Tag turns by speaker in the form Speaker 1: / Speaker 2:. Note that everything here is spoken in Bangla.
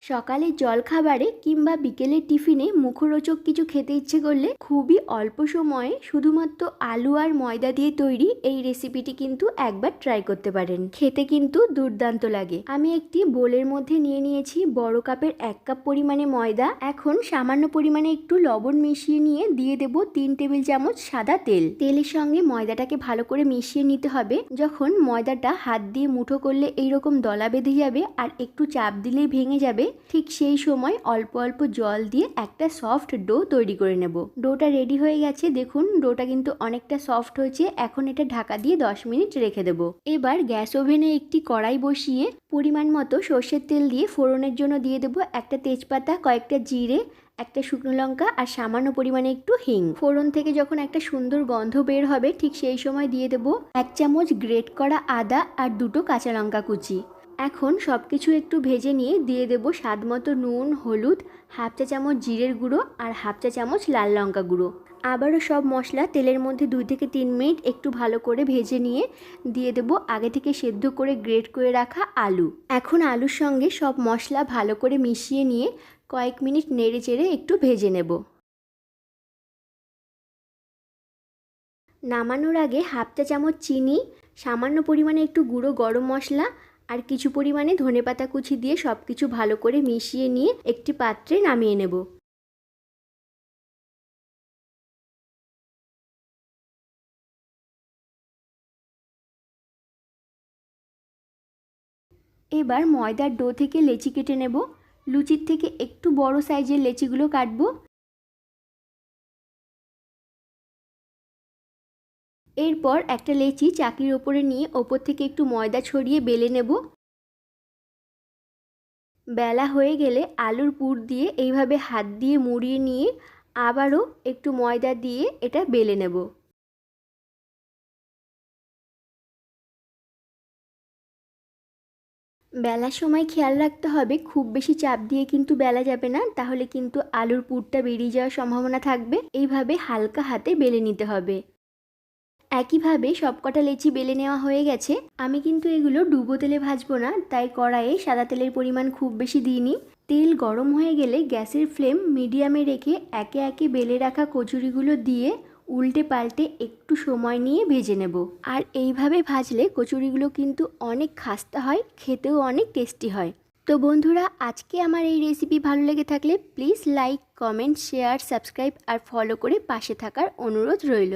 Speaker 1: সকালের জলখাবারে কিংবা বিকেলের টিফিনে মুখরোচক কিছু খেতে ইচ্ছে করলে খুবই অল্প সময়ে শুধুমাত্র আলু আর ময়দা দিয়ে তৈরি এই রেসিপিটি কিন্তু একবার ট্রাই করতে পারেন। খেতে কিন্তু দুর্দান্ত লাগে। আমি একটি বোলের মধ্যে নিয়ে নিয়েছি বড় কাপের 1 কাপ পরিমাণে ময়দা। এখন সামান্য পরিমাণে একটু লবণ মিশিয়ে নিয়ে দিয়ে দেব 3 টেবিল চামচ সাদা তেল। তেলের সঙ্গে ময়দাটাকে ভালো করে মিশিয়ে নিতে হবে। যখন ময়দাটা হাত দিয়ে মুঠো করলে এইরকম দলা বেঁধে যাবে আর একটু চাপ দিলেই ভেঙে যাবে, ঠিক সেই সময় অল্প অল্প জল দিয়ে একটা সফট ডো তৈরি করে নেব। ডোটা রেডি হয়ে গেছে, দেখুন ডোটা কিন্তু অনেকটা সফট হয়েছে। এখন এটা ঢাকা দিয়ে 10 মিনিট রেখে দেব। এবার গ্যাস ওভেনে একটি কড়াই বসিয়ে পরিমাণ মতো সর্ষের তেল দিয়ে ফোড়নের জন্য দিয়ে দেব একটা তেজপাতা, কয়েকটা জিরে, একটা শুকনো লঙ্কা আর সামান্য পরিমাণে একটু হিং। ফোড়ন থেকে যখন একটা সুন্দর গন্ধ বের হবে ঠিক সেই সময় দিয়ে দেব 1 চামচ গ্রেট করা আদা আর 2টো কাঁচা লঙ্কা কুচি। এখন সব কিছু একটু ভেজে নিয়ে দিয়ে দেব স্বাদ মতো নুন, হলুদ, হাফ চা চামচ জিরের গুঁড়ো আর হাফ চা চামচ লাল লঙ্কা গুঁড়ো। আবারও সব মশলা তেলের মধ্যে 2 থেকে 3 মিনিট একটু ভালো করে ভেজে নিয়ে দিয়ে দেব আগে থেকে সেদ্ধ করে গ্রেট করে রাখা আলু। এখন আলুর সঙ্গে সব মশলা ভালো করে মিশিয়ে নিয়ে কয়েক মিনিট নেড়ে চেড়ে একটু ভেজে নেব। নামানোর আগে হাফ চা চামচ চিনি, সামান্য পরিমাণে একটু গুঁড়ো গরম মশলা আর কিছু পরিমাণে ধনেপাতা কুচি দিয়ে সব কিছু ভালো করে মিশিয়ে নিয়ে একটি পাত্রে নামিয়ে নেব। এবার ময়দার ডো থেকে লেচি কেটে নেব। লুচির থেকে একটু বড় সাইজের লেচিগুলো কাটবো। এরপর একটা লেচি চাকির ওপরে নিয়ে ওপর থেকে একটু ময়দা ছড়িয়ে বেলে নেব। বেলা হয়ে গেলে আলুর পুর দিয়ে এইভাবে হাত দিয়ে মুড়িয়ে নিয়ে আবারও একটু ময়দা দিয়ে এটা বেলে নেব। বেলার সময় খেয়াল রাখতে হবে খুব বেশি চাপ দিয়ে কিন্তু বেলা যাবে না, তাহলে কিন্তু আলুর পুরটা বেরিয়ে যাওয়ার সম্ভাবনা থাকবে। এইভাবে হালকা হাতে বেলে নিতে হবে। একইভাবে সবকটা লেচি বেলে নেওয়া হয়ে গেছে। আমি কিন্তু এগুলো ডুবো তেলে ভাজবো না, তাই কড়াইয়ে সাদা তেলের পরিমাণ খুব বেশি দিইনি। তেল গরম হয়ে গেলে গ্যাসের ফ্লেম মিডিয়ামে রেখে একে একে বেলে রাখা কচুরিগুলো দিয়ে উল্টে পাল্টে একটু সময় নিয়ে ভেজে নেব। আর এইভাবে ভাজলে কচুরিগুলো কিন্তু অনেক খাস্তা হয়, খেতেও অনেক টেস্টি হয়। তো বন্ধুরা, আজকে আমার এই রেসিপি ভালো লেগে থাকলে please like, comment, share, subscribe আর ফলো করে পাশে থাকার অনুরোধ রইল।